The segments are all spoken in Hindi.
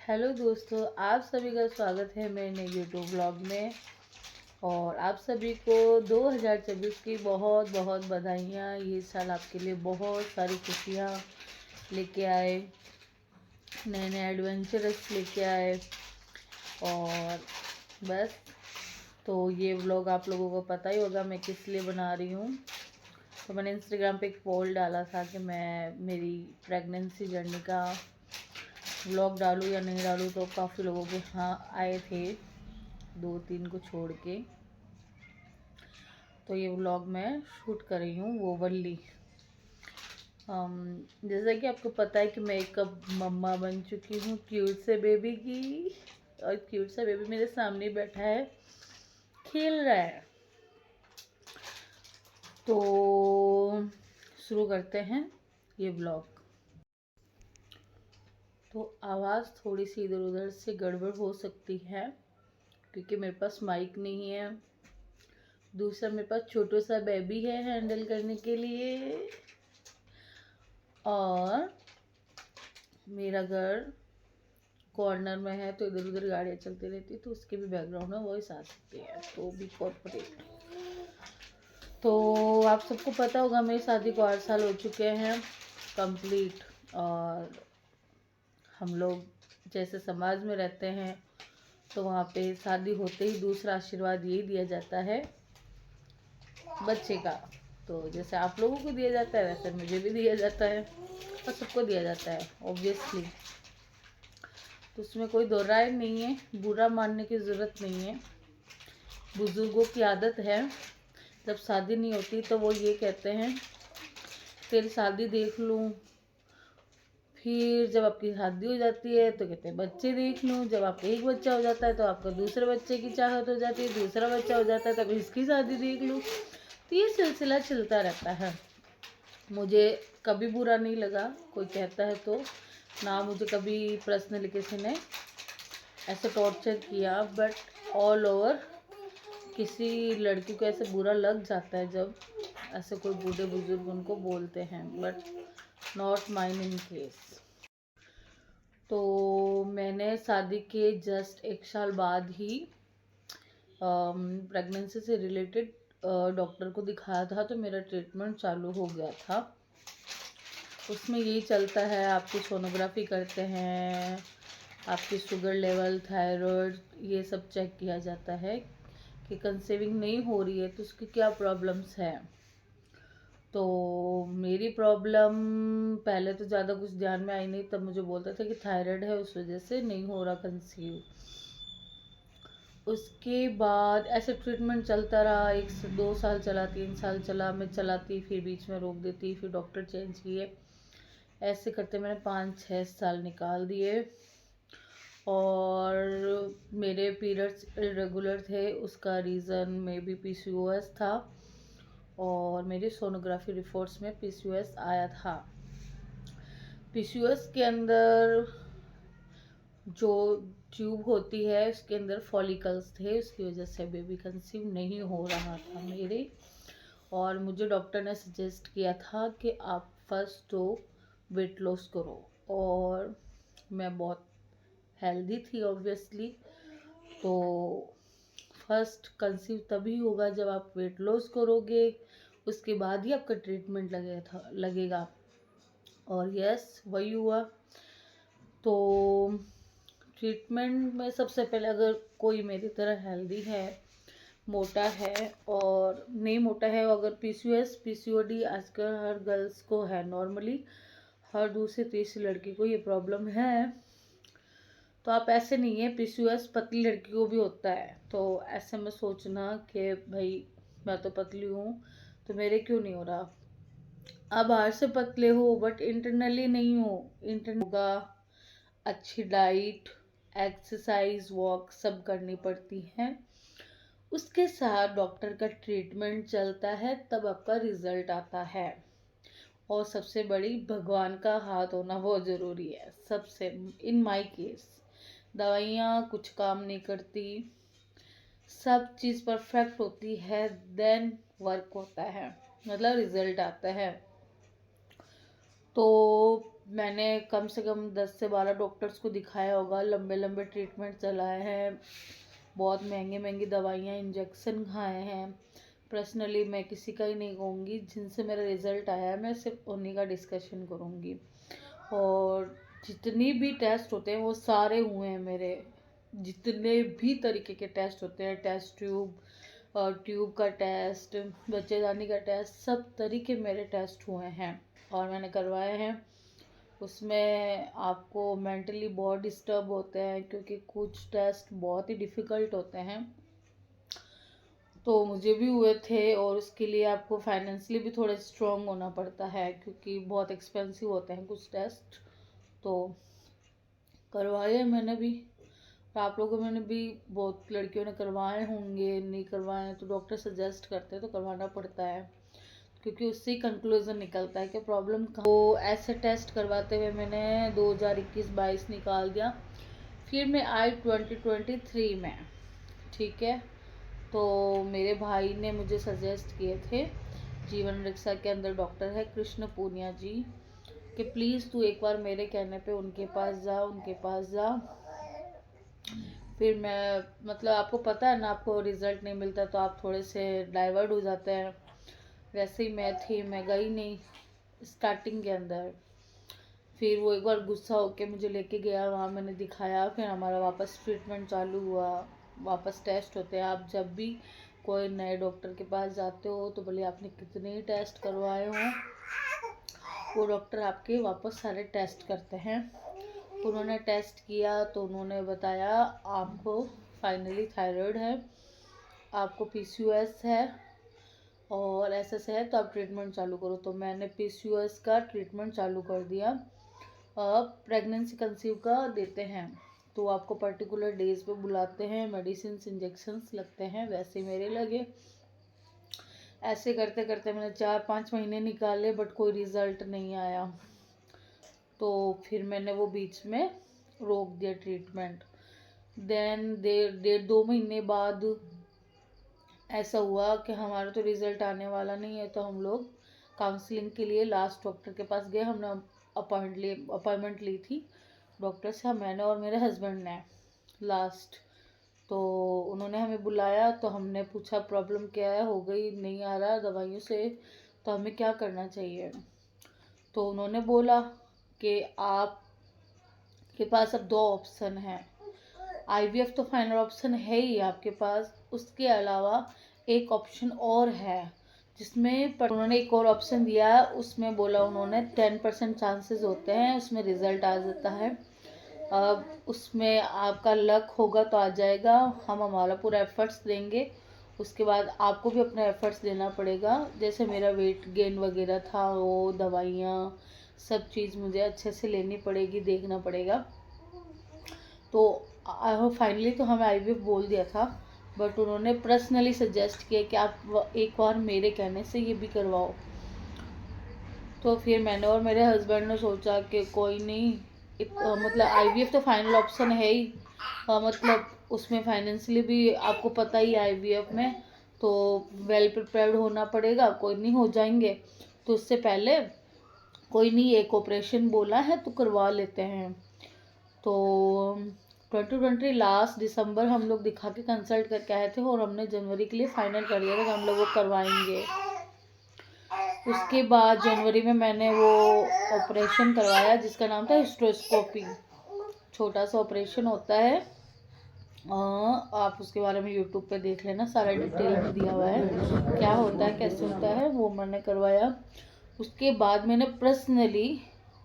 हेलो दोस्तों, आप सभी का स्वागत है मेरे नए यूट्यूब ब्लॉग में। और आप सभी को 2024 की बहुत बहुत बधाइयाँ। ये साल आपके लिए बहुत सारी खुशियाँ लेके आए, नए नए एडवेंचरस लेके आए। और बस, तो ये व्लॉग आप लोगों को पता ही होगा मैं किस लिए बना रही हूँ। तो मैंने इंस्टाग्राम पे एक पोल डाला था कि मैं मेरी प्रेगनेंसी जर्नी का व्लॉग डालूँ या नहीं डालूँ, तो काफ़ी लोगों के हाँ आए थे, 2-3 को छोड़ के। तो ये व्लॉग मैं शूट कर रही हूँ वो वाली। जैसा कि आपको पता है कि मैं एक अब मम्मा बन चुकी हूँ क्यूट से बेबी की। और क्यूट सा बेबी मेरे सामने बैठा है, खेल रहा है। तो शुरू करते हैं ये व्लॉग। तो आवाज़ थोड़ी सी इधर उधर से गड़बड़ हो सकती है क्योंकि मेरे पास माइक नहीं है। दूसरा, मेरे पास छोटा सा बेबी है हैंडल करने के लिए। और मेरा घर कॉर्नर में है, तो इधर उधर गाड़ियाँ चलती रहती, तो उसके भी बैकग्राउंड में वॉइस आ सकती है, तो भी कॉर्पोरेट। तो आप सबको पता होगा मेरी शादी को 8 साल हो चुके हैं कंप्लीट। और हम लोग जैसे समाज में रहते हैं तो वहाँ पे शादी होते ही दूसरा आशीर्वाद यही दिया जाता है बच्चे का। तो जैसे आप लोगों को दिया जाता है वैसे मुझे भी दिया जाता है और सबको दिया जाता है ऑब्वियसली। तो उसमें कोई दो राय नहीं है, बुरा मानने की ज़रूरत नहीं है। बुज़ुर्गों की आदत है, जब शादी नहीं होती तो वो ये कहते हैं तेरी शादी देख लूँ। फिर जब आपकी शादी हो जाती है तो कहते हैं बच्चे देख लूँ। जब आपका एक बच्चा हो जाता है तो आपका दूसरे बच्चे की चाहत हो जाती है, दूसरा बच्चा हो जाता है तब इसकी शादी देख लूँ। तो ये सिलसिला चलता रहता है। मुझे कभी बुरा नहीं लगा कोई कहता है तो, ना मुझे कभी पर्सनली किसी ने ऐसे टॉर्चर किया। बट ऑल ओवर किसी लड़की को ऐसे बुरा लग जाता है जब ऐसे कोई बूढ़े बुजुर्ग उनको बोलते हैं, but not mine in case. तो मैंने शादी के जस्ट 1 साल बाद ही प्रेगनेंसी से रिलेटेड डॉक्टर को दिखाया था, तो मेरा ट्रीटमेंट चालू हो गया था। उसमें यही चलता है, आपकी सोनोग्राफी करते हैं, आपकी शुगर लेवल, थायराइड, ये सब चेक किया जाता है कि कंसीविंग नहीं हो रही है तो उसकी क्या प्रॉब्लम्स हैं। तो मेरी प्रॉब्लम पहले तो ज़्यादा कुछ ध्यान में आई नहीं, तब मुझे बोलते थे कि थायराइड है उस वजह से नहीं हो रहा कंसीव। उसके बाद ऐसे ट्रीटमेंट चलता रहा, 1 से 2 साल चला, 3 साल चला, मैं चलाती फिर बीच में रोक देती, फिर डॉक्टर चेंज किए। ऐसे करते मैंने 5-6 साल निकाल दिए। और मेरे पीरियड्स इरेगुलर थे, उसका रीज़न मे बी पीसीओएस था। और मेरी सोनोग्राफी रिपोर्ट्स में पीसीओएस आया था। पीसीओएस के अंदर जो ट्यूब होती है उसके अंदर फॉलिकल्स थे, उसकी वजह से बेबी कंसीव नहीं हो रहा था मेरे। और मुझे डॉक्टर ने सजेस्ट किया था कि आप फर्स्ट तो वेट लॉस करो। और मैं बहुत हेल्दी थी ऑब्वियसली, तो फर्स्ट कंसीव तभी होगा जब आप वेट लॉस करोगे, उसके बाद ही आपका ट्रीटमेंट लगेगा। और यस, वही हुआ। तो ट्रीटमेंट में सबसे पहले, अगर कोई मेरी तरह हेल्दी है, मोटा है और नहीं मोटा है, अगर पीसीओएस पीसीओडी आजकल हर गर्ल्स को है, नॉर्मली हर दूसरी तीसरी लड़की को ये प्रॉब्लम है। तो आप ऐसे नहीं है, पीसीओएस पतली लड़की को भी होता है, तो ऐसे में सोचना कि भाई मैं तो पतली हूँ तो मेरे क्यों नहीं हो रहा। आप बाहर से पतले हो बट इंटरनली नहीं हो। इंटरनल होगा, अच्छी डाइट, एक्सरसाइज, वॉक सब करनी पड़ती है। उसके साथ डॉक्टर का ट्रीटमेंट चलता है, तब आपका रिजल्ट आता है। और सबसे बड़ी भगवान का हाथ होना बहुत ज़रूरी है सबसे। इन माय केस दवाइयाँ कुछ काम नहीं करती, सब चीज़ परफेक्ट होती है, देन वर्क होता है, मतलब रिजल्ट आता है। तो मैंने कम से कम 10 से 12 डॉक्टर्स को दिखाया होगा, लंबे लंबे ट्रीटमेंट चलाए हैं, बहुत महंगी महंगी दवाइयाँ इंजेक्शन खाए हैं। पर्सनली मैं किसी का ही नहीं कहूँगी, जिनसे मेरा रिज़ल्ट आया है मैं सिर्फ उन्हीं का डिस्कशन करूँगी। और जितनी भी टेस्ट होते हैं वो सारे हुए हैं मेरे, जितने भी तरीके के टेस्ट होते हैं, टेस्ट ट्यूब और ट्यूब का टेस्ट, बच्चेदानी का टेस्ट, सब तरीके मेरे टेस्ट हुए हैं और मैंने करवाए हैं। उसमें आपको मेंटली बहुत डिस्टर्ब होते हैं क्योंकि कुछ टेस्ट बहुत ही डिफ़िकल्ट होते हैं, तो मुझे भी हुए थे। और उसके लिए आपको फाइनेंशियली भी थोड़ा स्ट्रॉन्ग होना पड़ता है क्योंकि बहुत एक्सपेंसिव होते हैं कुछ टेस्ट। तो करवाए मैंने भी, और आप लोगों में भी बहुत लड़कियों ने करवाए होंगे, नहीं करवाए तो डॉक्टर सजेस्ट करते हैं तो करवाना पड़ता है क्योंकि उससे ही कंक्लूजन निकलता है कि प्रॉब्लम कहाँ। तो ऐसे टेस्ट करवाते हुए मैंने 2021-22 निकाल दिया। फिर मैं आई 2023 में, ठीक है। तो मेरे भाई ने मुझे सजेस्ट किए थे, जीवन रक्षा के अंदर डॉक्टर है कृष्ण पूनिया जी, कि प्लीज़ तू एक बार मेरे कहने पे उनके पास जा। फिर मैं, मतलब आपको पता है ना, आपको रिज़ल्ट नहीं मिलता तो आप थोड़े से डाइवर्ट हो जाते हैं। वैसे ही मैं गई नहीं स्टार्टिंग के अंदर। फिर वो एक बार गुस्सा होके मुझे लेके गया, वहाँ मैंने दिखाया, फिर हमारा वापस ट्रीटमेंट चालू हुआ, वापस टेस्ट होते हैं। आप जब भी कोई नए डॉक्टर के पास जाते हो तो भले आपने कितने ही टेस्ट करवाए हों, वो डॉक्टर आपके वापस सारे टेस्ट करते हैं। तो उन्होंने टेस्ट किया तो उन्होंने बताया आपको फाइनली थायराइड है, आपको PCOS है और SS है, तो आप ट्रीटमेंट चालू करो। तो मैंने PCOS का ट्रीटमेंट चालू कर दिया। प्रेगनेंसी कंसीव का देते हैं तो आपको पर्टिकुलर डेज पे बुलाते हैं, मेडिसिन इंजेक्शंस लगते हैं, वैसे मेरे लगे। ऐसे करते करते मैंने 4-5 महीने निकाले बट कोई रिज़ल्ट नहीं आया। तो फिर मैंने वो बीच में रोक दिया ट्रीटमेंट। देन 1.5-2 महीने बाद ऐसा हुआ कि हमारा तो रिज़ल्ट आने वाला नहीं है, तो हम लोग काउंसलिंग के लिए लास्ट डॉक्टर के पास गए। हमने अपॉइंटमेंट ली थी डॉक्टर से, मैंने और मेरे हस्बैंड ने लास्ट। तो उन्होंने हमें बुलाया तो हमने पूछा प्रॉब्लम क्या है, हो गई नहीं आ रहा दवाइयों से, तो हमें क्या करना चाहिए। तो उन्होंने बोला कि आप के पास अब 2 ऑप्शन हैं। IVF तो फाइनल ऑप्शन है ही आपके पास, उसके अलावा एक ऑप्शन और है जिसमें उन्होंने एक और ऑप्शन दिया है। उसमें बोला उन्होंने 10% चांसेस होते हैं उसमें रिज़ल्ट आ जाता है। अब उसमें आपका लक होगा तो आ जाएगा, हम हमारा पूरा एफर्ट्स देंगे। उसके बाद आपको भी अपना एफर्ट्स देना पड़ेगा, जैसे मेरा वेट गेन वगैरह था, वो दवाइयाँ सब चीज़ मुझे अच्छे से लेनी पड़ेगी, देखना पड़ेगा। तो फाइनली तो हमें IVF बोल दिया था, बट उन्होंने पर्सनली सजेस्ट किया कि आप एक बार मेरे कहने से ये भी करवाओ। तो फिर मैंने और मेरे हस्बैंड ने सोचा कि कोई नहीं, मतलब IVF तो फाइनल ऑप्शन है ही, मतलब उसमें फाइनेंशियली भी आपको पता ही IVF में तो वेल प्रिपेयर्ड होना पड़ेगा, कोई नहीं हो जाएंगे। तो उससे पहले कोई नहीं, एक ऑपरेशन बोला है तो करवा लेते हैं। तो 2020 लास्ट दिसंबर हम लोग दिखा के कंसल्ट करके आए थे और हमने जनवरी के लिए फाइनल कर दिया था कि हम लोग वो करवाएंगे। उसके बाद जनवरी में मैंने वो ऑपरेशन करवाया जिसका नाम था हिस्ट्रोस्कोपी। छोटा सा ऑपरेशन होता है, आप उसके बारे में यूट्यूब पे देख लेना, सारा डिटेल में दिया हुआ है क्या होता है कैसे होता है, वो मैंने करवाया। उसके बाद मैंने पर्सनली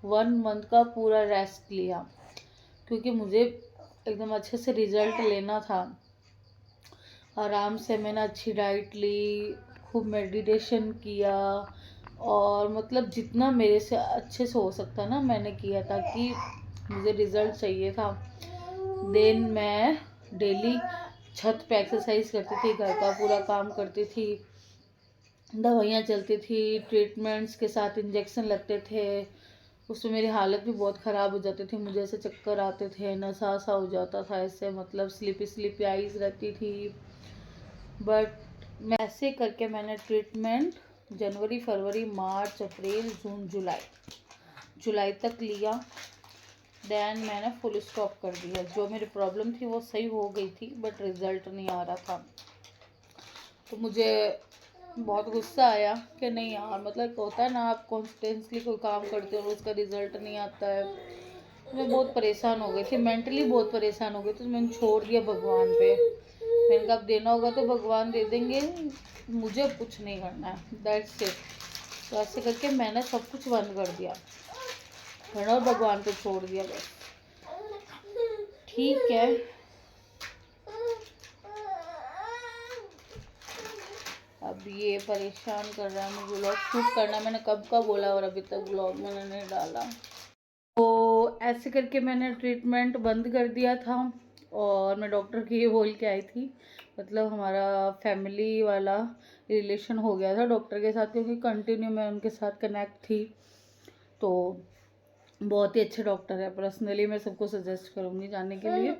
1 मंथ का पूरा रेस्ट लिया क्योंकि मुझे एकदम अच्छे से रिज़ल्ट लेना था। आराम से मैंने अच्छी डाइट ली, खूब मेडिटेशन किया और मतलब जितना मेरे से अच्छे से हो सकता ना मैंने किया, ताकि मुझे रिज़ल्ट चाहिए था। देन मैं डेली छत पे एक्सरसाइज करती थी, घर का पूरा काम करती थी, दवाइयाँ चलती थी, ट्रीटमेंट्स के साथ इंजेक्शन लगते थे। उसमें मेरी हालत भी बहुत ख़राब हो जाती थी, मुझे ऐसे चक्कर आते थे, नशा सा हो जाता था, ऐसे मतलब स्लिपी आइज रहती थी। बट मैं ऐसे करके मैंने ट्रीटमेंट जनवरी, फरवरी, मार्च, अप्रैल, जून, जुलाई जुलाई तक लिया, देन मैंने फुल स्टॉप कर दिया। जो मेरी प्रॉब्लम थी वो सही हो गई थी, बट रिज़ल्ट नहीं आ रहा था। तो मुझे बहुत गुस्सा आया कि नहीं यार, मतलब होता है ना, आप कॉन्स्टेंटली कोई काम करते हो और उसका रिज़ल्ट नहीं आता है। मैं बहुत परेशान हो गई थी, मेंटली बहुत परेशान हो गई, तो मैंने छोड़ दिया भगवान पे। मैंने कहा अब देना होगा तो भगवान दे देंगे, मुझे कुछ नहीं करना है, दैट्स इट। तो ऐसे करके मैंने सब कुछ बंद कर दिया और भगवान पे छोड़ दिया बस। ठीक है, अब ये परेशान कर रहा है मुझे व्लॉग शूट करना। मैंने कब का बोला और अभी तक व्लॉग मैंने नहीं डाला। तो ऐसे करके मैंने ट्रीटमेंट बंद कर दिया था और मैं डॉक्टर की ये बोल के आई थी, मतलब हमारा फैमिली वाला रिलेशन हो गया था डॉक्टर के साथ, क्योंकि कंटिन्यू मैं उनके साथ कनेक्ट थी। तो बहुत ही अच्छे डॉक्टर है, पर्सनली मैं सबको सजेस्ट करूँगी जाने के लिए।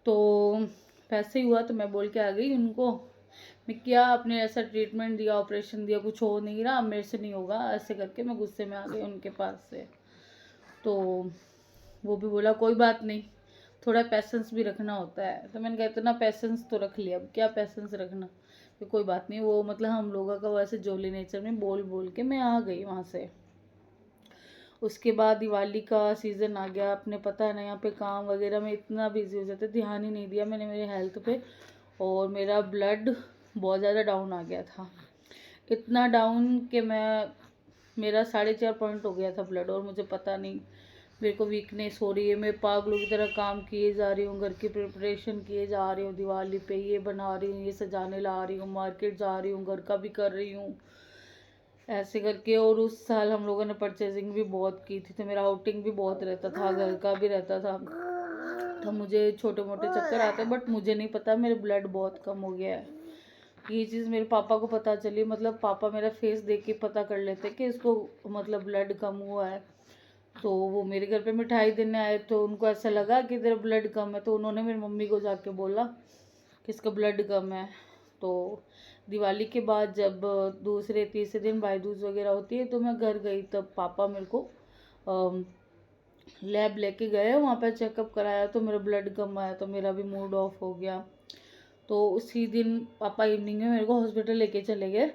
तो वैसे ही हुआ, तो मैं बोल के आ गई उनको, मैं क्या आपने ऐसा ट्रीटमेंट दिया, ऑपरेशन दिया, कुछ हो नहीं रहा, मेरे से नहीं होगा, ऐसे करके मैं गुस्से में आ गई उनके पास से। तो वो भी बोला कोई बात नहीं, थोड़ा पैसेंस भी रखना होता है। तो मैंने कहा इतना पैसेंस तो रख लिया, अब क्या पैसेंस रखना, तो कोई बात नहीं। वो मतलब हम लोगों का वैसे जोली नेचर में बोल बोल के मैं आ गई वहाँ से। उसके बाद दिवाली का सीज़न आ गया, अपने पता है ना, यहाँ पे काम वगैरह में इतना बिजी हो जाते, ध्यान ही नहीं दिया मैंने मेरे हेल्थ पे, और मेरा ब्लड बहुत ज़्यादा डाउन आ गया था। इतना डाउन कि मेरा 4.5 पॉइंट हो गया था ब्लड, और मुझे पता नहीं, मेरे को वीकनेस हो रही है, मैं पागलों की तरह काम किए जा रही हूँ, घर की प्रिपरेशन किए जा रही हूँ, दिवाली पे ये बना रही हूँ, ये सजाने ला रही हूँ, मार्केट जा रही हूँ, घर का भी कर रही हूँ, ऐसे करके। और उस साल हम लोगों ने परचेजिंग भी बहुत की थी, तो मेरा आउटिंग भी बहुत रहता था, घर का भी रहता था, तो मुझे छोटे मोटे चक्कर आते, बट मुझे नहीं पता मेरे ब्लड बहुत कम हो गया है। ये चीज़ मेरे पापा को पता चली, मतलब पापा मेरा फेस देख के पता कर लेते कि इसको मतलब ब्लड कम हुआ है। तो वो मेरे घर पे मिठाई देने आए, तो उनको ऐसा लगा कि तेरा ब्लड कम है, तो उन्होंने मेरी मम्मी को जाके बोला कि इसका ब्लड कम है। तो दिवाली के बाद जब दूसरे तीसरे दिन भाई दूज वगैरह होती है, तो मैं घर गई, तब पापा मेरे को लैब लेके गए, वहाँ पर चेकअप कराया, तो मेरा ब्लड कम आया, तो मेरा भी मूड ऑफ हो गया। तो उसी दिन पापा इवनिंग में मेरे को हॉस्पिटल लेके चले गए,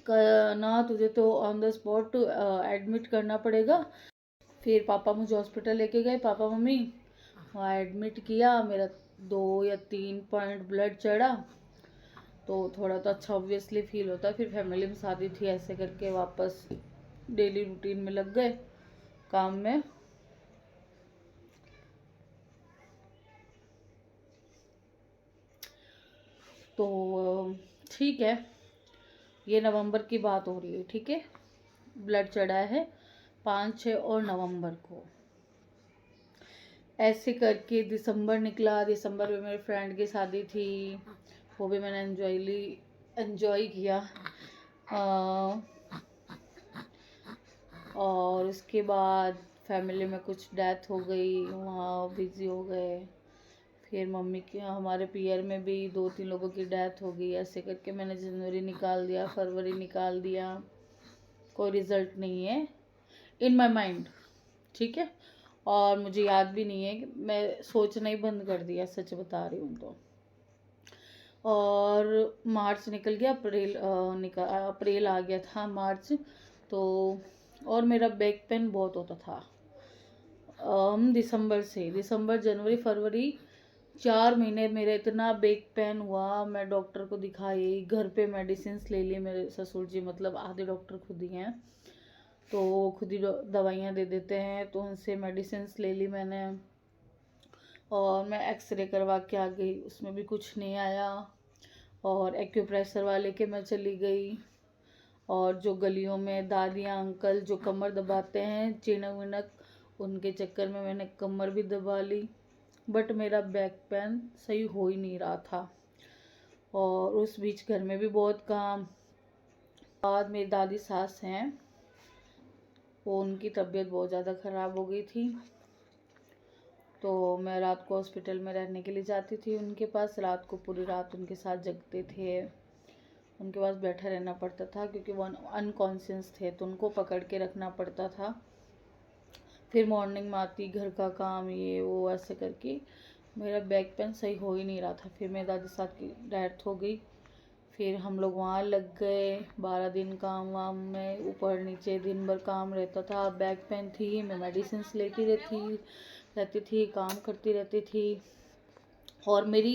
ना तुझे तो ऑन द स्पॉट एडमिट करना पड़ेगा। फिर पापा मुझे हॉस्पिटल लेके गए, पापा मम्मी, वहाँ एडमिट किया, मेरा 2 या 3 पॉइंट ब्लड चढ़ा, तो थोड़ा तो अच्छा ऑब्वियसली फील होता है। फिर फैमिली में शादी थी, ऐसे करके वापस डेली रूटीन में लग गए काम में। तो ठीक है, ये नवंबर की बात हो रही है, ठीक है। ब्लड चढ़ा है 5, 6 और नवंबर को। ऐसे करके दिसंबर निकला, दिसंबर में मेरे फ्रेंड की शादी थी, वो भी मैंने एंजॉय किया। और उसके बाद फैमिली में कुछ डेथ हो गई, वहाँ बिज़ी हो गए। फिर मम्मी के हमारे पीयर में भी 2-3 लोगों की डेथ हो गई। ऐसे करके मैंने जनवरी निकाल दिया, फरवरी निकाल दिया, कोई रिज़ल्ट नहीं है इन माई माइंड, ठीक है। और मुझे याद भी नहीं है, कि मैं सोचना ही बंद कर दिया, सच बता रही हूँ तो। और मार्च निकल गया, अप्रैल आ गया था, मार्च तो। और मेरा बैक पेन बहुत होता था दिसंबर जनवरी फरवरी 4 महीने मेरा इतना बैक पेन हुआ। मैं डॉक्टर को दिखाई, घर पे मेडिसिन ले ली, मेरे ससुर जी मतलब आधे डॉक्टर खुद ही हैं, तो वो खुद ही दवाइयाँ दे देते हैं, तो उनसे मेडिसिन ले ली मैंने। और मैं एक्सरे करवा के आ गई, उसमें भी कुछ नहीं आया। और एक्यूप्रेशर वाले के मैं चली गई, और जो गलियों में दादियाँ अंकल जो कमर दबाते हैं चिनक विनक, उनके चक्कर में मैंने कमर भी दबा ली, बट मेरा बैक पेन सही हो ही नहीं रहा था। और उस बीच घर में भी बहुत काम। बाद मेरी दादी सास हैं, वो उनकी तबीयत बहुत ज़्यादा ख़राब हो गई थी, तो मैं रात को हॉस्पिटल में रहने के लिए जाती थी उनके पास। रात को पूरी रात उनके साथ जगते थे, उनके पास बैठा रहना पड़ता था, क्योंकि वो अनकॉन्शियस थे, तो उनको पकड़ के रखना पड़ता था। फिर मॉर्निंग में आती, घर का काम ये वो ऐसे करके मेरा बैक पेन सही हो ही नहीं रहा था। फिर मेरी दादी साहब की डेथ हो गई, फिर हम लोग वहाँ लग गए। 12 दिन काम वाम में ऊपर नीचे दिन भर काम रहता था। बैक पेन थी, मैं मेडिसिन लेती रहती थी, काम करती रहती थी और मेरी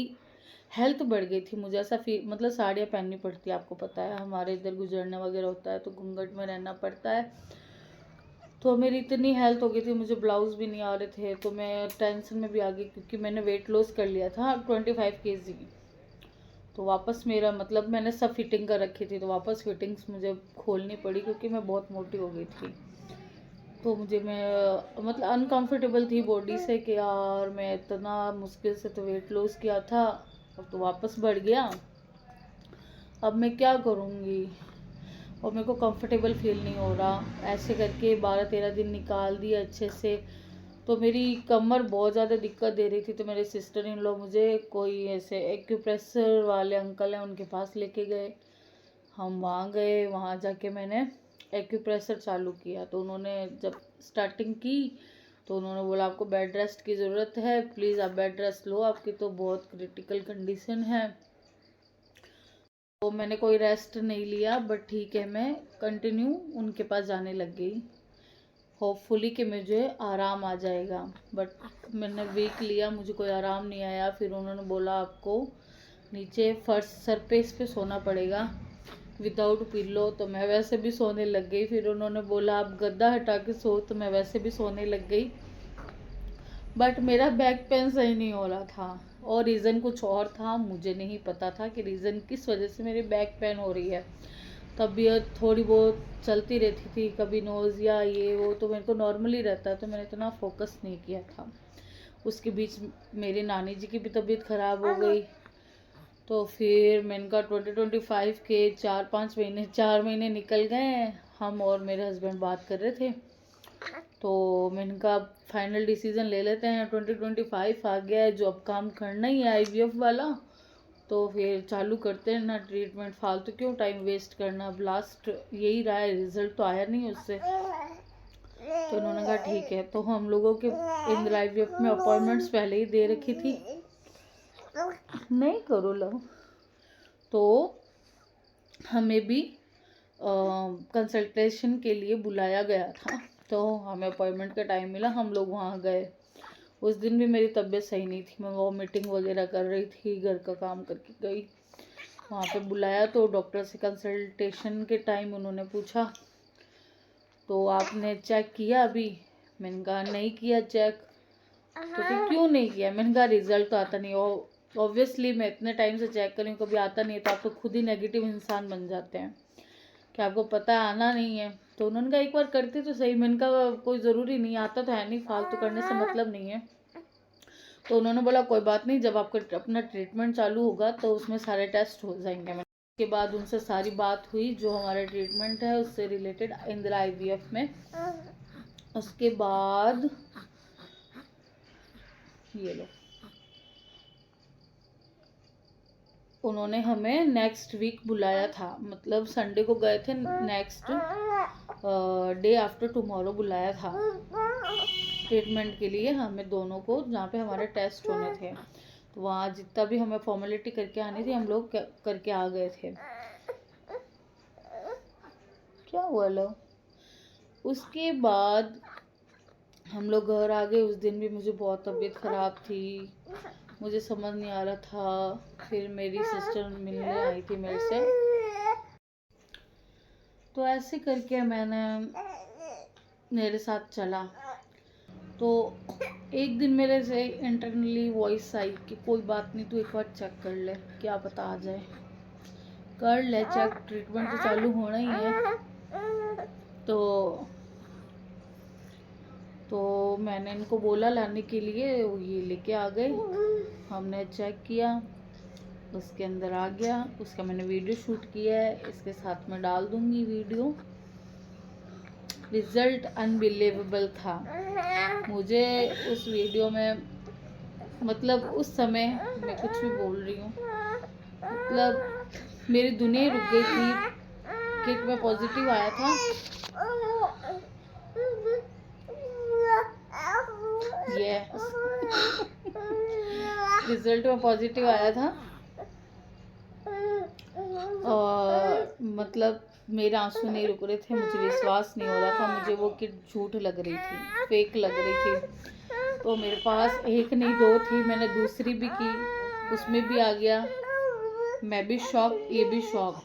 हेल्थ बढ़ गई थी। मुझे ऐसा मतलब साड़ियाँ पहननी पड़ती है, आपको पता है हमारे इधर गुजरने वगैरह होता है तो घूंघट में रहना पड़ता है। तो मेरी इतनी हेल्थ हो गई थी, मुझे ब्लाउज़ भी नहीं आ रहे थे, तो मैं टेंशन में भी आ गई क्योंकि मैंने वेट लॉस कर लिया था 25 kg। तो वापस मेरा मतलब मैंने सब फिटिंग कर रखी थी, तो वापस फिटिंग्स मुझे खोलनी पड़ी क्योंकि मैं बहुत मोटी हो गई थी। तो मैं मतलब अनकंफर्टेबल थी बॉडी से कि यार मैं इतना मुश्किल से तो वेट लॉस किया था, अब तो वापस बढ़ गया, अब मैं क्या करूँगी, और मेरे को कंफर्टेबल फील नहीं हो रहा। ऐसे करके 12-13 दिन निकाल दिए अच्छे से। तो मेरी कमर बहुत ज़्यादा दिक्कत दे रही थी, तो मेरे सिस्टर इन लोग मुझे कोई ऐसे एक्यूप्रेशर वाले अंकल हैं उनके पास लेके गए। हम वहाँ गए, वहाँ जाके मैंने एक्यूप्रेशर चालू किया। तो उन्होंने जब स्टार्टिंग की तो उन्होंने बोला आपको बेड रेस्ट की ज़रूरत है, प्लीज़ आप बेड रेस्ट लो, आपकी तो बहुत क्रिटिकल कंडीशन है। तो मैंने कोई रेस्ट नहीं लिया, बट ठीक है मैं कंटिन्यू उनके पास जाने लग गई, होपफुली कि मुझे आराम आ जाएगा। बट मैंने वीक लिया, मुझे कोई आराम नहीं आया। फिर उन्होंने बोला आपको नीचे फर्श सरफेस पे सोना पड़ेगा विदाउट पिल्लो, तो मैं वैसे भी सोने लग गई। फिर उन्होंने बोला आप गद्दा हटा के सो, तो मैं वैसे भी सोने लग गई। बट मेरा बैक पेन सही नहीं हो रहा था और रीज़न कुछ और था, मुझे नहीं पता था कि रीज़न किस वजह से मेरी बैक पेन हो रही है। तबीयत थोड़ी बहुत चलती रहती थी, कभी नोज़िया ये वो, तो मेरे को नॉर्मली रहता है, तो मैंने इतना फोकस नहीं किया था। उसके बीच मेरी नानी जी की भी तबीयत ख़राब हो गई। तो फिर मैंने कहा 2025 के 4 महीने निकल गए, हम और मेरे हस्बैंड बात कर रहे थे। तो मैंने कहा फाइनल डिसीजन ले लेते हैं, 2025 आ गया है, जो अब काम करना ही है IVF वाला, तो फिर चालू करते हैं ना ट्रीटमेंट, फालतू क्यों टाइम वेस्ट करना। अब लास्ट यही रहा है, रिजल्ट तो आया नहीं उससे। तो उन्होंने कहा ठीक है। तो हम लोगों के इंदिरा IVF में अपॉइंटमेंट्स पहले ही दे रखी थी, नहीं करो लव। तो हमें भी कंसल्टेशन के लिए बुलाया गया था, तो हमें अपॉइंटमेंट का टाइम मिला, हम लोग वहाँ गए। उस दिन भी मेरी तबीयत सही नहीं थी, मैं वो मीटिंग वगैरह कर रही थी, घर का काम करके गई। वहाँ पे बुलाया तो डॉक्टर से कंसल्टेशन के टाइम उन्होंने पूछा तो आपने चेक किया अभी? मैंने कहा नहीं किया चेक। तो क्यों नहीं किया? मैंने कहा रिजल्ट तो आता नहीं। ऑब्वियसली मैं इतने टाइम से चेक कर रही हूँ, कभी आता नहीं है, तो आप तो खुद ही नेगेटिव इंसान बन जाते हैं कि आपको पता है आना नहीं है। तो उन्होंने कहा एक बार करते तो सही। मैंने कहा कोई ज़रूरी नहीं, आता तो है नहीं, फालतू करने से मतलब नहीं है। तो उन्होंने बोला कोई बात नहीं, जब आपका अपना ट्रीटमेंट चालू होगा तो उसमें सारे टेस्ट हो जाएंगे। मैंने उसके बाद उनसे सारी बात हुई जो हमारा ट्रीटमेंट है उससे रिलेटेड इंदिरा IVF में। उसके बाद ये लो, उन्होंने हमें नेक्स्ट वीक बुलाया था, मतलब संडे को गए थे, नेक्स्ट डे आफ्टर टुमारो बुलाया था ट्रीटमेंट के लिए हमें दोनों को, जहाँ पे हमारे टेस्ट होने थे। तो वहाँ जितना भी हमें फॉर्मेलिटी करके आनी थी हम लोग करके आ गए थे। क्या हुआ लो? उसके बाद हम लोग घर आ गए। उस दिन भी मुझे बहुत तबीयत ख़राब थी, मुझे समझ नहीं आ रहा था। फिर मेरी सिस्टर मिलने आई थी मेरे से, तो ऐसे करके मेरे साथ चला। तो एक दिन मेरे से इंटरनली वॉइस आई कि कोई बात नहीं, तू एक बार चेक कर ले, क्या पता आ जाए। कर ले चेक, ट्रीटमेंट तो चालू होना ही है। तो मैंने इनको बोला लाने के लिए, ये लेके आ गए। हमने चेक किया, उसके अंदर आ गया। उसका मैंने वीडियो शूट किया है, इसके साथ में डाल दूंगी वीडियो। रिज़ल्ट अनबिलीवेबल था। मुझे उस वीडियो में मतलब उस समय मैं कुछ भी बोल रही हूँ, मतलब मेरी दुनिया ही रुक गई थी। किट में पॉजिटिव आया था, यस रिजल्ट में पॉजिटिव आया था और मतलब मेरे आंसू नहीं रुक रहे थे, मुझे विश्वास नहीं हो रहा था, मुझे वो किट झूठ लग रही थी, फेक लग रही थी। तो मेरे पास एक नहीं दो थी, मैंने दूसरी भी की, उसमें भी आ गया। मैं भी शॉक, ये भी शॉक,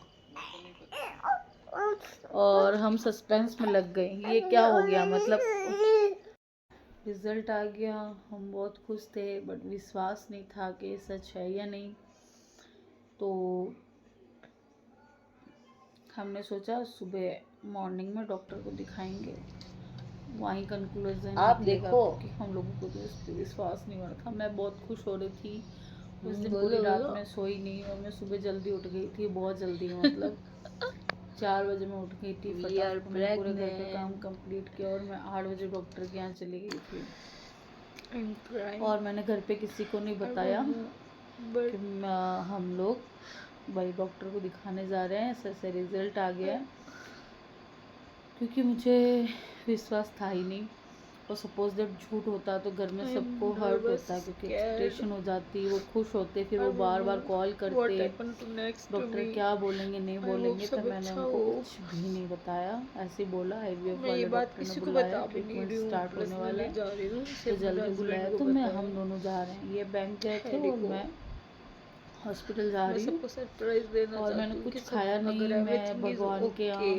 और हम सस्पेंस में लग गए, ये क्या हो गया। मतलब रिजल्ट आ गया, हम बहुत खुश थे, बट विश्वास नहीं था कि सच है या नहीं। तो हमने सोचा सुबह मॉर्निंग में डॉक्टर को दिखाएंगे, वहीं कंक्लूजन आप निकलेगा, देखो। क्योंकि हम लोगों को तो इस पर विश्वास नहीं हो रहा था। मैं बहुत खुश हो रही थी उस दिन, बोलो, पूरी रात बोलो। में सोई नहीं, और मैं सुबह जल्दी उठ गई थी, बहुत जल्दी मतलब 4 बजे मैं उठ गई थी, We are फटाफट मैंने पूरे घर का काम pregnant. कंप्लीट किया, और मैं 8 बजे डॉक्टर के यहाँ चली गई थी। I'm crying. और मैंने घर पे किसी को नहीं बताया But कि हम लोग भाई डॉक्टर को दिखाने जा रहे हैं, ऐसे ऐसे रिजल्ट आ गया है, क्योंकि मुझे विश्वास था ही नहीं। और सपोज दैट झूठ होता तो घर में सबको हर्ट होता, क्योंकि एक्सपेक्टेशन हो जाती, वो खुश होते, फिर वो बार बार कॉल करते, डॉक्टर क्या बोलेंगे नहीं बोलेंगे। तो मैंने उनको कुछ भी नहीं बताया, ऐसे ही बोला आईवीएफ वाले डॉक्टर ने बुलाया, ट्रीटमेंट स्टार्ट होने वाला है, तो जल्दी बुलाया। तो मैं हम दोनों जा रहे हैं, ये बैंक गए थे और मैं हॉस्पिटल जा रही हूँ, सरप्राइज देना और मैंने कुछ खाया नहीं, मैं भगवान के यहाँ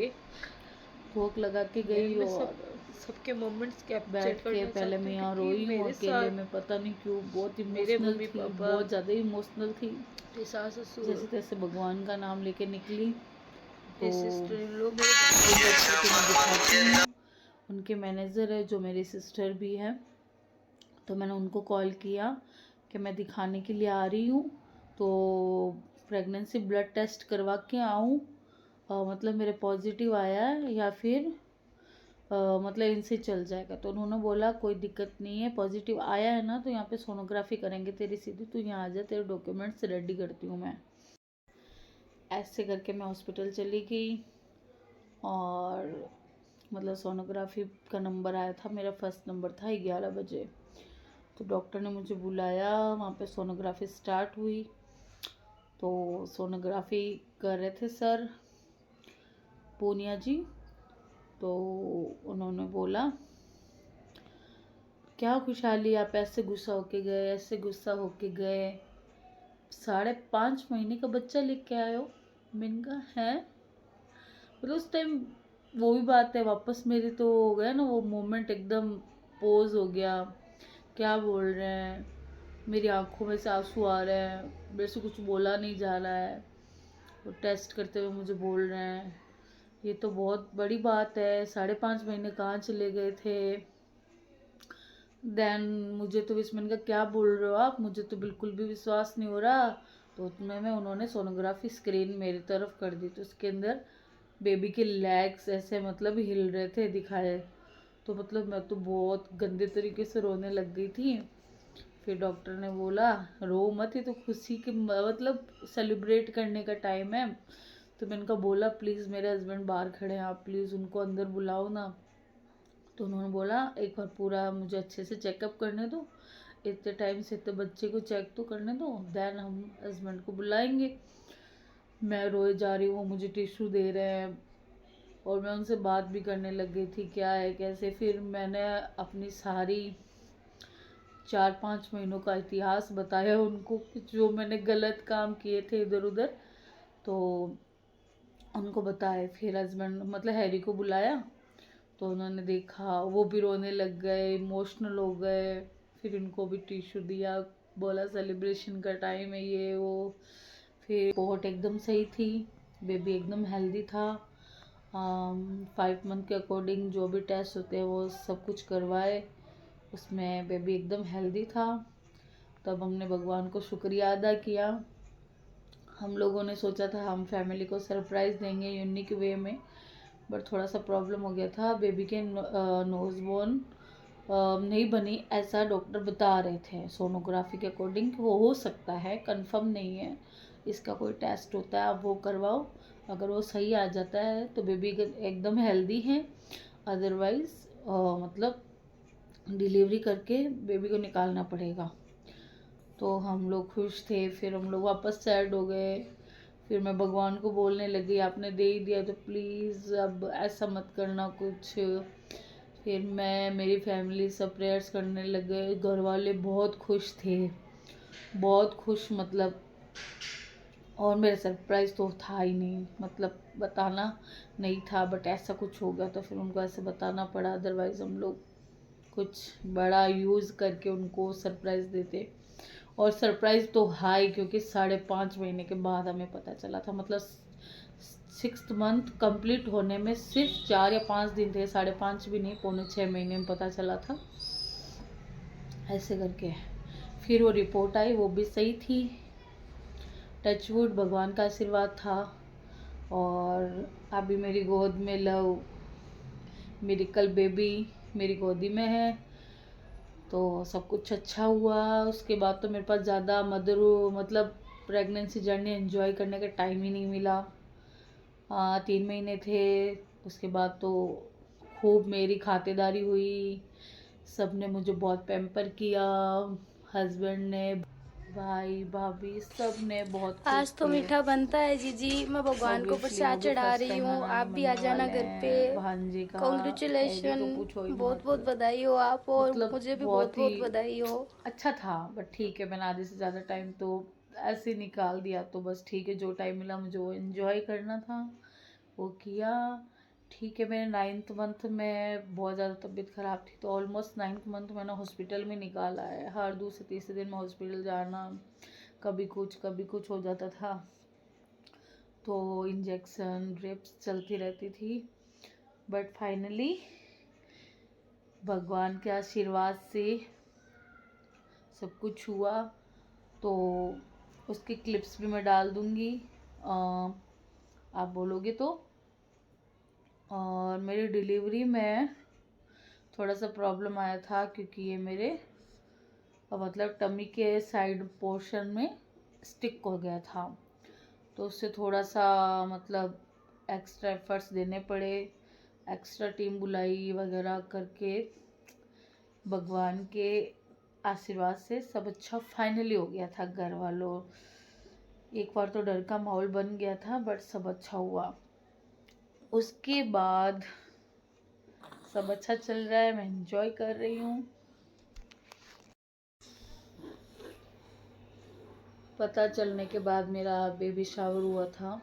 भोग लगा के गई, और सबके मोमेंट्स कैप्चर बैठ के पहले मैं यहाँ रोई हूँ अकेले में, पता नहीं क्यों, बहुत इमोशनल थी, बहुत ज़्यादा इमोशनल थी, जैसे तैसे भगवान का नाम लेके निकली। तो उनके मैनेजर है जो मेरी सिस्टर भी है, तो मैंने उनको कॉल किया कि मैं दिखाने के लिए आ रही हूँ, तो प्रेगनेंसी ब्लड टेस्ट करवा के आऊँ, मतलब मेरे पॉजिटिव आया है या फिर मतलब इनसे चल जाएगा। तो उन्होंने बोला कोई दिक्कत नहीं है, पॉजिटिव आया है ना, तो यहाँ पे सोनोग्राफी करेंगे तेरी सीधी, तू यहाँ आ जा, तेरे डॉक्यूमेंट्स रेडी करती हूँ मैं। ऐसे करके मैं हॉस्पिटल चली गई, और मतलब सोनोग्राफी का नंबर आया था, मेरा फर्स्ट नंबर था 11 बजे। तो डॉक्टर ने मुझे बुलाया, वहाँ पे सोनोग्राफी स्टार्ट हुई। तो सोनोग्राफी कर रहे थे सर पूनिया जी, तो उन्होंने बोला क्या खुशहाली, आप ऐसे गुस्सा होके गए, ऐसे गुस्सा होके गए, 5.5 महीने का बच्चा लेके आए हो। मैंने कहा है, मतलब उस टाइम वो भी बात है, वापस मेरी तो हो गया ना वो मोमेंट, एकदम पोज हो गया, क्या बोल रहे हैं, मेरी आंखों में से आंसू आ रहे हैं, मेरे से कुछ बोला नहीं जा रहा है, वो टेस्ट करते हुए मुझे बोल रहे हैं, ये तो बहुत बड़ी बात है, 5.5 महीने कहाँ चले गए थे। देन मुझे तो इसमें का क्या बोल रहे हो आप, मुझे तो बिल्कुल भी विश्वास नहीं हो रहा। तो उतने में उन्होंने सोनोग्राफी स्क्रीन मेरी तरफ कर दी, तो उसके अंदर बेबी के लेग्स ऐसे मतलब हिल रहे थे, दिखाए। तो मतलब मैं तो बहुत गंदे तरीके से रोने लग गई थी। फिर डॉक्टर ने बोला रो मत, ये तो खुशी के मतलब सेलिब्रेट करने का टाइम है। तो मैंने कहा बोला प्लीज़ मेरे हस्बैंड बाहर खड़े हैं, आप प्लीज़ उनको अंदर बुलाओ ना। तो उन्होंने बोला एक बार पूरा मुझे अच्छे से चेकअप करने दो, इतने टाइम से इतने बच्चे को चेक तो करने दो, देन हम हस्बैंड को बुलाएंगे। मैं रोए जा रही हूँ, मुझे टिश्यू दे रहे हैं, और मैं उनसे बात भी करने लग गई थी क्या है कैसे। फिर मैंने अपनी सारी 4-5 महीनों का इतिहास बताया उनको, जो मैंने गलत काम किए थे इधर उधर, तो उनको बताए। फिर हस्बैंड मतलब हैरी को बुलाया, तो उन्होंने देखा, वो भी रोने लग गए, इमोशनल हो गए। फिर उनको भी टिश्यू दिया, बोला सेलिब्रेशन का टाइम है ये वो। फिर रिपोर्ट एकदम सही थी, बेबी एकदम हेल्दी था। 5 मंथ के अकॉर्डिंग जो भी टेस्ट होते हैं वो सब कुछ करवाए, उसमें बेबी एकदम हेल्दी था। तब हमने भगवान को शुक्रिया अदा किया। हम लोगों ने सोचा था हम फैमिली को सरप्राइज़ देंगे यूनिक वे में, बट थोड़ा सा प्रॉब्लम हो गया था, बेबी के नोज़ बोन नहीं बनी, ऐसा डॉक्टर बता रहे थे सोनोग्राफी के अकॉर्डिंग, कि वो हो सकता है, कंफर्म नहीं है, इसका कोई टेस्ट होता है आप वो करवाओ, अगर वो सही आ जाता है तो बेबी एकदम हेल्दी है, अदरवाइज़ मतलब डिलीवरी करके बेबी को निकालना पड़ेगा। तो हम लोग खुश थे, फिर हम लोग वापस सैड हो गए। फिर मैं भगवान को बोलने लगी, आपने दे ही दिया तो प्लीज़ अब ऐसा मत करना कुछ। फिर मैं, मेरी फैमिली सब प्रेयर्स करने लग गए। घर वाले बहुत खुश थे, बहुत खुश मतलब। और मेरा सरप्राइज़ तो था ही नहीं, मतलब बताना नहीं था, बट ऐसा कुछ हो गया तो फिर उनको ऐसे बताना पड़ा। अदरवाइज़ हम लोग कुछ बड़ा यूज़ करके उनको सरप्राइज़ देते। और सरप्राइज़ तो हाई, क्योंकि 5.5 महीने के बाद हमें पता चला था, मतलब 6th मंथ कंप्लीट होने में सिर्फ 4 या 5 दिन थे, 5.5 भी नहीं, 5.25 महीने में पता चला था ऐसे करके। फिर वो रिपोर्ट आई, वो भी सही थी, टचवुड, भगवान का आशीर्वाद था। और अभी मेरी गोद में लव मेरिकल बेबी मेरी गोदी में है, तो सब कुछ अच्छा हुआ। उसके बाद तो मेरे पास ज़्यादा मतलब प्रेगनेंसी जर्नी एंजॉय करने का टाइम ही नहीं मिला। 3 महीने थे, उसके बाद तो खूब मेरी खातिरदारी हुई, सब ने मुझे बहुत पैम्पर किया, हस्बैंड ने, भाई भाभी सब ने बहुत खुश आज तो थे। मीठा बनता है जीजी, मैं भगवान को ऑब्वियसली वो प्रसाद भी चढ़ा फर्स्ट रही टाइम हूँ। हनानी आप भी आ बनने जाना वाले घर पे। हैं, भांजी का हैवी कॉन्ग्रेचुलेशन, तो पूछो ही बहुत बहुत मत। बधाई हो आप, और मतलब मुझे भी बहुत बहुत ही बहुत बधाई हो। अच्छा था, बट ठीक है, मैंने आधे से ज़्यादा टाइम तो ऐसे ही निकाल दिया, तो बस ठीक है, जो टाइम मिला मुझे वो एंजॉय करना था वो किया। ठीक है, मेरे 9th मंथ में बहुत ज़्यादा तबीयत ख़राब थी, तो ऑलमोस्ट 9th मंथ मैंने हॉस्पिटल में निकाला है। हर दूसरे तीसरे दिन में हॉस्पिटल जाना, कभी कुछ हो जाता था, तो इंजेक्शन ड्रिप्स चलती रहती थी। बट फाइनली भगवान के आशीर्वाद से सब कुछ हुआ। तो उसकी क्लिप्स भी मैं डाल दूँगी, आप बोलोगे तो। और मेरी डिलीवरी में थोड़ा सा प्रॉब्लम आया था, क्योंकि ये मेरे मतलब टमी के साइड पोर्शन में स्टिक हो गया था, तो उससे थोड़ा सा मतलब एक्स्ट्रा एफर्ट्स देने पड़े, एक्स्ट्रा टीम बुलाई वगैरह करके। भगवान के आशीर्वाद से सब अच्छा फाइनली हो गया था। घर वालों, एक बार तो डर का माहौल बन गया था, बट सब अच्छा हुआ। उसके बाद सब अच्छा चल रहा है, मैं एंजॉय कर रही हूँ। पता चलने के बाद मेरा बेबी शावर हुआ था,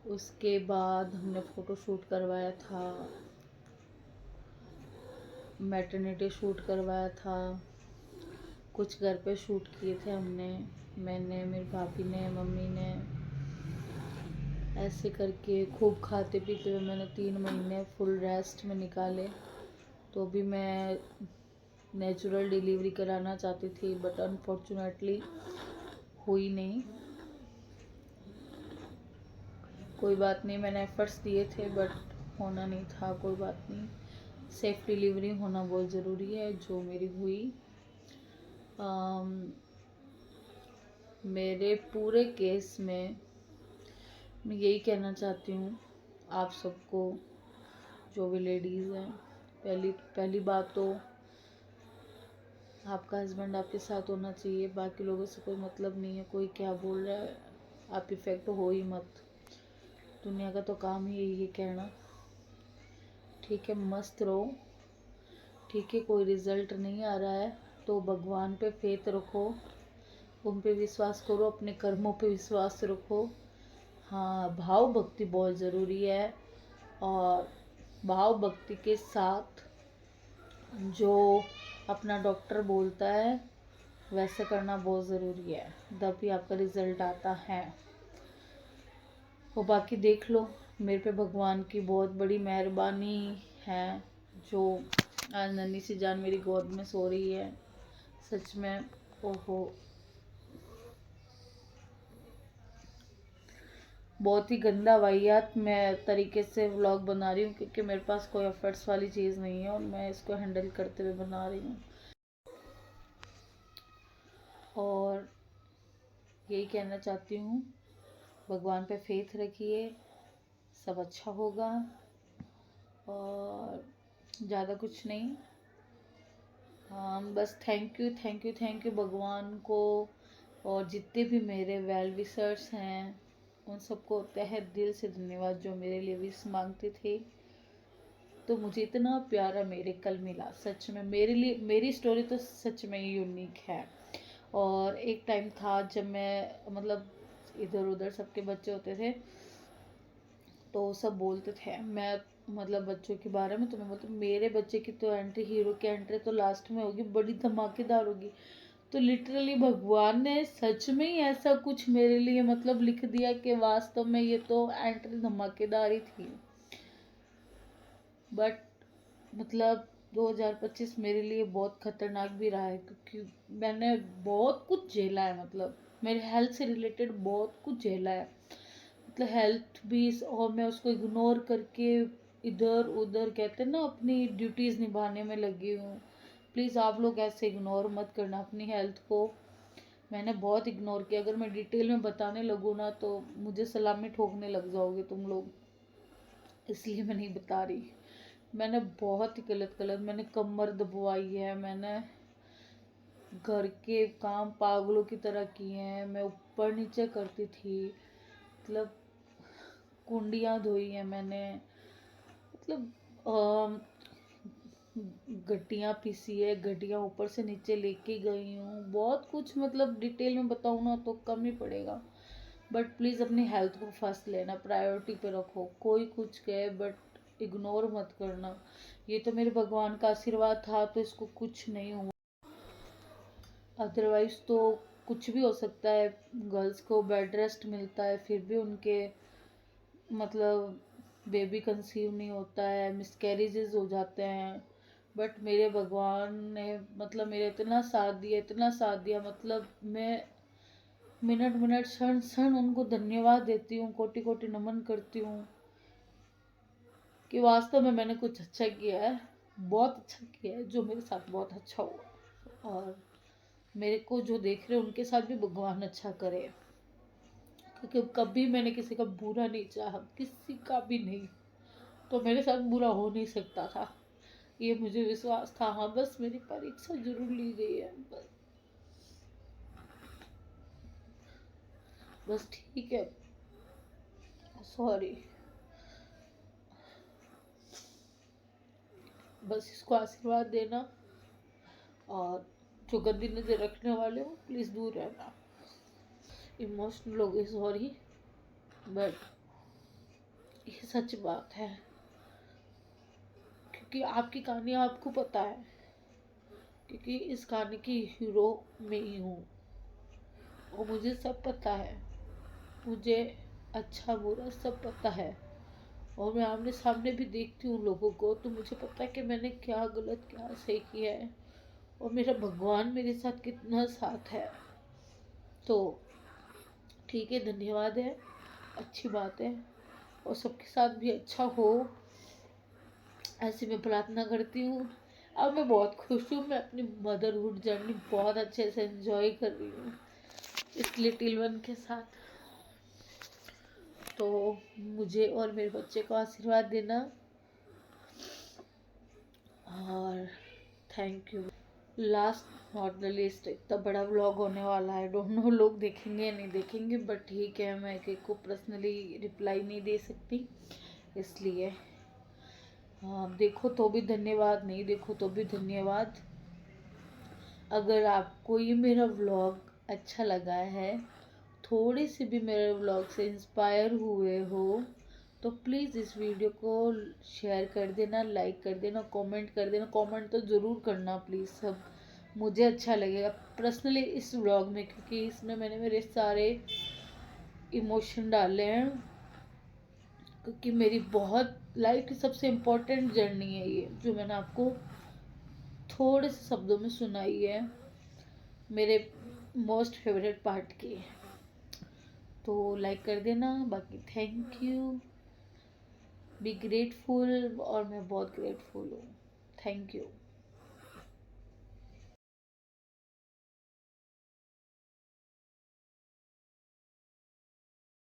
उसके बाद हमने फ़ोटो शूट करवाया था, मैटरनिटी शूट करवाया था, कुछ घर पे शूट किए थे हमने, मैंने, मेरी भाभी ने, मम्मी ने, ऐसे करके खूब खाते पीते हुए मैंने 3 महीने फुल रेस्ट में निकाले। तो भी मैं नेचुरल डिलीवरी कराना चाहती थी, बट अनफॉर्चुनेटली हुई नहीं। कोई बात नहीं, मैंने एफर्ट्स दिए थे, बट होना नहीं था, कोई बात नहीं। सेफ डिलीवरी होना बहुत ज़रूरी है, जो मेरी हुई। मेरे पूरे केस में मैं यही कहना चाहती हूँ आप सबको, जो भी लेडीज़ हैं, पहली बात तो आपका हस्बैंड आपके साथ होना चाहिए, बाकी लोगों से कोई मतलब नहीं है, कोई क्या बोल रहा है आप इफ़ेक्ट हो ही मत। दुनिया का तो काम ही यही है कहना, ठीक है, मस्त रहो, ठीक है। कोई रिज़ल्ट नहीं आ रहा है तो भगवान पे फेथ रखो, उन पे विश्वास करो, अपने कर्मों पे विश्वास रखो। हाँ, भाव भक्ति बहुत ज़रूरी है, और भाव भक्ति के साथ जो अपना डॉक्टर बोलता है वैसे करना बहुत ज़रूरी है, तभी आपका रिज़ल्ट आता है। वो बाकी देख लो, मेरे पे भगवान की बहुत बड़ी मेहरबानी है, जो आज नन्ही सी जान मेरी गोद में सो रही है। सच में ओहो, बहुत ही गंदा वाहियात मैं तरीके से व्लॉग बना रही हूँ, क्योंकि मेरे पास कोई एफर्ट्स वाली चीज़ नहीं है और मैं इसको हैंडल करते हुए बना रही हूँ। और यही कहना चाहती हूँ, भगवान पे फेथ रखिए, सब अच्छा होगा। और ज़्यादा कुछ नहीं, बस थैंक यू भगवान को, और जितने भी मेरे वेल विशर्स हैं उन सबको तहे दिल से धन्यवाद जो मेरे लिए विश मांगते थे। तो मुझे इतना प्यारा मेरे कल मिला, सच में मेरे लिए मेरी स्टोरी तो सच में यूनिक है। और एक टाइम था जब मैं मतलब इधर उधर सबके बच्चे होते थे तो सब बोलते थे, मैं मतलब बच्चों के बारे में, तो मैं बोलती मेरे बच्चे की तो एंट्री, हीरो की एंट्री तो लास्ट में होगी, बड़ी धमाकेदार होगी। तो लिटरली भगवान ने सच में ही ऐसा कुछ मेरे लिए मतलब लिख दिया कि वास्तव में ये तो एंट्री धमाकेदार ही थी। बट मतलब 2025 मेरे लिए बहुत खतरनाक भी रहा है, क्योंकि मैंने बहुत कुछ झेला है, मतलब मेरे हेल्थ से रिलेटेड बहुत कुछ झेला है, मतलब हेल्थ भी, और मैं उसको इग्नोर करके इधर उधर कहते हैं ना अपनी ड्यूटीज़ निभाने में लगी हूँ। प्लीज़ आप लोग ऐसे इग्नोर मत करना अपनी हेल्थ को। मैंने बहुत इग्नोर किया, अगर मैं डिटेल में बताने लगूँ ना तो मुझे सलामी ठोकने लग जाओगे तुम लोग, इसलिए मैं नहीं बता रही। मैंने बहुत ही गलत गलत, मैंने कमर दबवाई है, मैंने घर के काम पागलों की तरह किए हैं, मैं ऊपर नीचे करती थी, मतलब कुंडियाँ धोई हैं मैंने, मतलब गड्डियाँ पीसी है, गड्डियाँ ऊपर से नीचे लेके गई हूँ, बहुत कुछ, मतलब डिटेल में बताऊँ ना तो कम ही पड़ेगा। बट प्लीज़ अपनी हेल्थ को फर्स्ट लेना, प्रायोरिटी पे रखो, कोई कुछ कहे बट इग्नोर मत करना। ये तो मेरे भगवान का आशीर्वाद था तो इसको कुछ नहीं हुआ, अदरवाइज तो कुछ भी हो सकता है। गर्ल्स को बेड रेस्ट मिलता है फिर भी उनके मतलब बेबी कंसीव नहीं होता है, मिसकैरेजेस हो जाते हैं। बट मेरे भगवान ने मतलब मेरा इतना साथ दिया, मतलब मैं मिनट मिनट क्षण क्षण उनको धन्यवाद देती हूँ, कोटि कोटि नमन करती हूँ कि वास्तव में मैंने कुछ अच्छा किया है, बहुत अच्छा किया है, जो मेरे साथ बहुत अच्छा हुआ। और मेरे को जो देख रहे हैं उनके साथ भी भगवान अच्छा करे, क्योंकि कभी मैंने किसी का बुरा नहीं चाहा, किसी का भी नहीं, तो मेरे साथ बुरा हो नहीं सकता था, ये मुझे विश्वास था। हाँ बस मेरी परीक्षा जरूर ली गई है, बस ठीक है, सॉरी, बस इसको आशीर्वाद देना, और जो गंदी नजर रखने वाले हो प्लीज़ दूर रहना। इमोशनल हो गई, सॉरी, बट ये सच बात है, क्योंकि आपकी कहानी आपको पता है, क्योंकि इस कहानी की हीरो मैं ही हूँ, और मुझे सब पता है, मुझे अच्छा बुरा सब पता है, और मैं आमने सामने भी देखती हूँ लोगों को, तो मुझे पता है कि मैंने क्या गलत क्या सही किया है, और मेरा भगवान मेरे साथ कितना साथ है। तो ठीक है, धन्यवाद है, अच्छी बात है, और सबके साथ भी अच्छा हो ऐसी मैं प्रार्थना करती हूँ। अब मैं बहुत खुश हूँ, मैं अपनी मदरहुड जर्नी बहुत अच्छे से एंजॉय कर रही हूँ इस लिटिल वन के साथ। तो मुझे और मेरे बच्चे को आशीर्वाद देना, और thank you. Last not the least, इतना बड़ा व्लॉग होने वाला है, डोंट नो लोग देखेंगे या नहीं देखेंगे, बट ठीक है, मैं एक एक को पर्सनली रिप्लाई नहीं दे सकती, इसलिए हाँ, देखो तो भी धन्यवाद, नहीं देखो तो भी धन्यवाद। अगर आपको ये मेरा व्लॉग अच्छा लगा है, थोड़ी सी भी मेरे व्लॉग से इंस्पायर हुए हो, तो प्लीज़ इस वीडियो को शेयर कर देना, लाइक कर देना, कमेंट कर देना, कमेंट तो ज़रूर करना प्लीज़, सब मुझे अच्छा लगेगा पर्सनली इस व्लॉग में, क्योंकि इसमें मैंने मेरे सारे इमोशन डाले हैं, क्योंकि मेरी बहुत लाइफ की सबसे इम्पोर्टेंट जर्नी है ये, जो मैंने आपको थोड़े से शब्दों में सुनाई है, मेरे मोस्ट फेवरेट पार्ट की। तो लाइक कर देना, बाकी थैंक यू, बी ग्रेटफुल, और मैं बहुत ग्रेटफुल हूँ, थैंक यू।